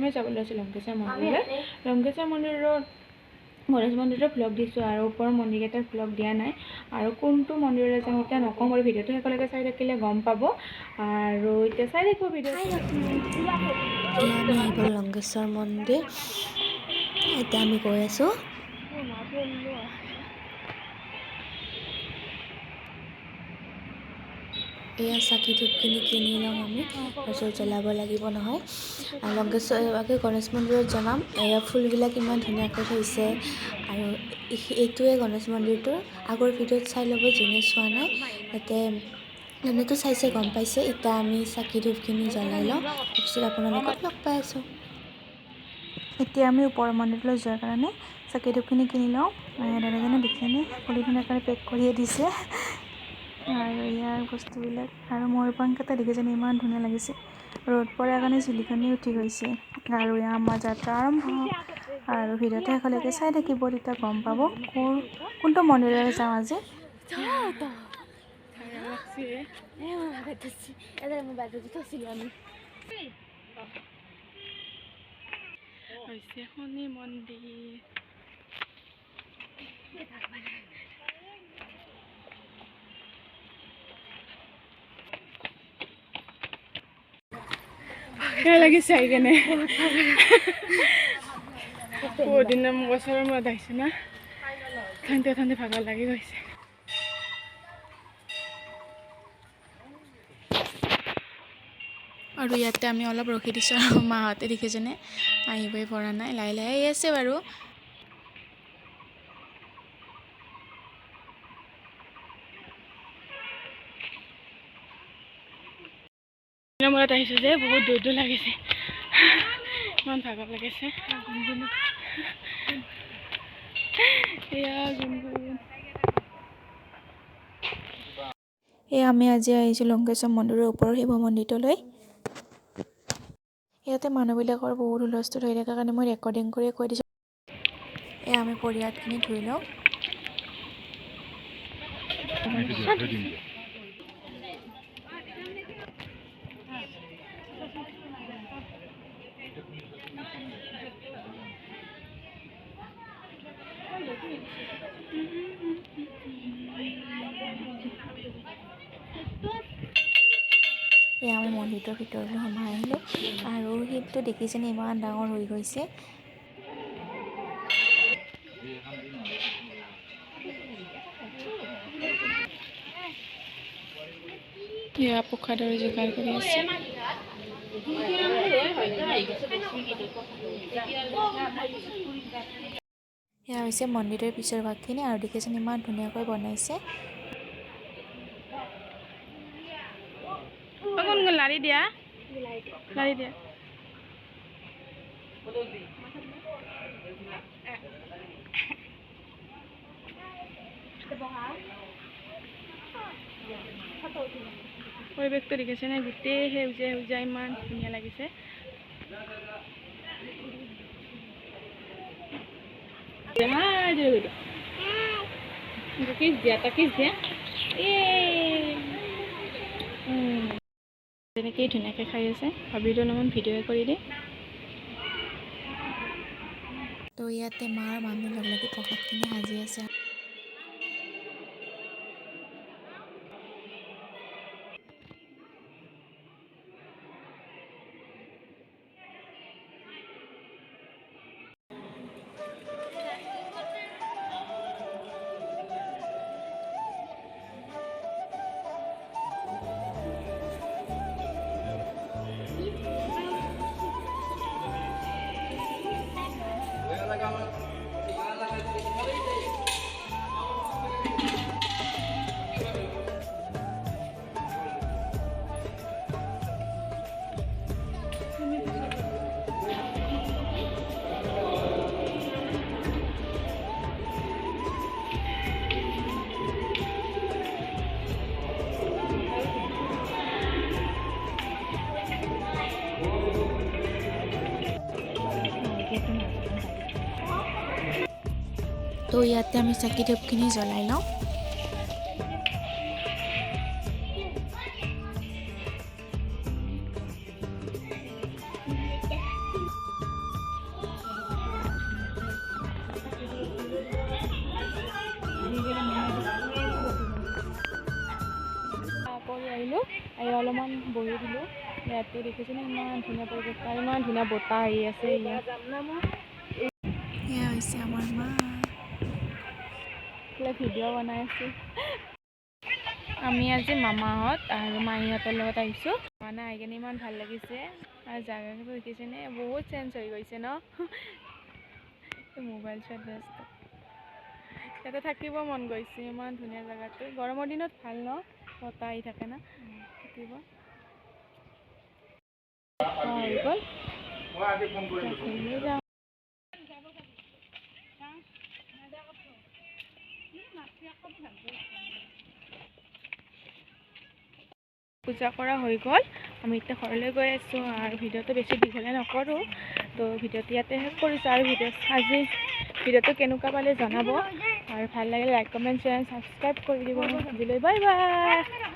আমি যাবলৈ লৈছোঁ লংকেশ্বৰ মন্দিৰলৈ। লংকেশ্বৰ মন্দিৰৰ গণেশ মন্দিৰৰ ভ্লগ দিছোঁ আৰু ওপৰৰ মন্দিৰকেইটাৰ ভ্লগ দিয়া নাই। আৰু কোনটো মন্দিৰলৈ যাম এতিয়া নকওঁ বাৰু, ভিডিঅ'টো শেষলৈকে চাই থাকিলে গম পাব। আৰু এতিয়া চাই থাকিব ভিডিঅ'টো। আমি আহি পালোঁ লংকেশ্বৰ মন্দিৰ। এতিয়া আমি গৈ আছোঁ। এয়া চাকি ধূপখিনি কিনি ল'ম আমি, তাৰপিছত জ্বলাব লাগিব নহয়। লংকেশ্বৰ গণেশ মন্দিৰত জনাম, এয়া ফুলবিলাক ইমান ধুনীয়াকৈ থৈছে। আৰু এইটোৱে গণেশ মন্দিৰটো। আগৰ ভিডিঅ'ত চাই ল'ব যোনে চোৱা নাই, তাতে যোনেতো চাইছে গম পাইছে। এতিয়া আমি চাকি ধূপখিনি জ্বলাই লওঁ, তাৰপিছত আপোনালোকক লগ পাই আছোঁ। এতিয়া আমি ওপৰৰ মন্দিৰলৈ যোৱাৰ কাৰণে চাকি ধূপখিনি কিনি লওঁ। দাদাজনে দেখিছেনে সকলো ধুনীয়াকৈ পেক কৰিয়ে দিছে। আৰু ইয়াৰ বস্তুবিলাক আৰু ময়ূৰপংখটা দেখিছেনে ইমান ধুনীয়া লাগিছে। ৰ'দ পৰাৰ কাৰণে চুলিখিনি উঠি গৈছে। আৰু ইয়াৰ আমাৰ যাত্ৰা আৰম্ভ। আৰু ভিডিঅ'টো শেষলৈকে চাই থাকিব, তেতিয়া গম পাব কোনটো মন্দিৰলৈ যাওঁ আজি। হৈছে শনি মন্দিৰ। বেয়া লাগিছে আহি কেনে। বহুত দিনৰ বছৰৰ মূৰত আহিছে না, ঠাণ্ডা ভাগৰ লাগি গৈছে। আৰু ইয়াতে আমি অলপ ৰখি দিছোঁ। আৰু মাহঁতে দেখিছেনে আহিবই পৰা নাই, লাহে লাহে আহি আছে বাৰু। মূৰত আহিছোঁ যে বহুত দূৰ লাগিছে, ইমান ভাগৰ লাগিছে। আমি আজি আহিছোঁ লংকেশ্বৰ মন্দিৰৰ ওপৰৰ শিৱ মন্দিৰটোলৈ। ইয়াতে মানুহবিলাকৰ বহুত হুলস্থুল হৈ থকাৰ কাৰণে মই ৰেকৰ্ডিং কৰি কৈ দিছোঁ। আমি পৰিয়ালখিনি ধুই লওঁ। আমি মন্দিৰটোৰ ভিতৰলৈ সোমাই আহিলোঁ। আৰু শিৱটো দেখিছেনে ইমান ডাঙৰ হৈ গৈছে। এয়া প্ৰসাদৰ যোগাৰ কৰি আছে। এয়া হৈছে মন্দিৰৰ পিছৰ ভাগখিনি, আৰু দেখিছেনে ইমান ধুনীয়াকৈ বনাইছে। লাৰি দিয়া। পৰিৱেশটো দেখিছেনে গোটেই সেউজীয়া ইমান ধুনীয়া লাগিছে। তেনেকেই ধুনীয়াকৈ খাই আছে। ভাবিলোঁ অলপমান ভিডিঅ' কৰি দিম। তো ইয়াতে মাৰ মানুহ লগ লাগি প্ৰসাদখিনি সাজি আছে। তো ইয়াতে আমি চাকি ধূপখিনি জ্বলাই লওঁ। বহি দিলোঁ ইয়াতে দেখিছেনে ইমান ধুনীয়া পৰিৱেশ আৰু ইমান ধুনীয়া বতাহ আহি আছে এয়া হৈছে আমাৰ মা ভিডিঅ' বনাই আছোঁ আমি আজি মামাহঁত আৰু মাহীহঁতৰ লগত আহিছোঁ মানে আহি কিনে ইমান ভাল লাগিছে আৰু জাগাটো দেখিছেনে বহুত চেঞ্জ হৈ গৈছে ন মোবাইল চোৱাত ব্যস্ত ইয়াতে থাকিব মন গৈছে ইমান ধুনীয়া জেগাটো গৰমৰ দিনত ভাল ন বতাহ আহি থাকে না থাকিব হৈ গ'ল পূজা কৰা হৈ গ'ল আমি এতিয়া ঘৰলৈ গৈ আছোঁ আৰু ভিডিঅ'টো বেছি দীঘলে নকৰোঁ তো ভিডিঅ'টো ইয়াতে শেষ কৰিছোঁ আৰু আজি ভিডিঅ'টো কেনেকুৱা পালে জনাব আৰু ভাল লাগিলে লাইক কমেণ্ট শ্বেয়াৰ ছাবস্ক্ৰাইব কৰি দিব আজিলৈ বাই বাই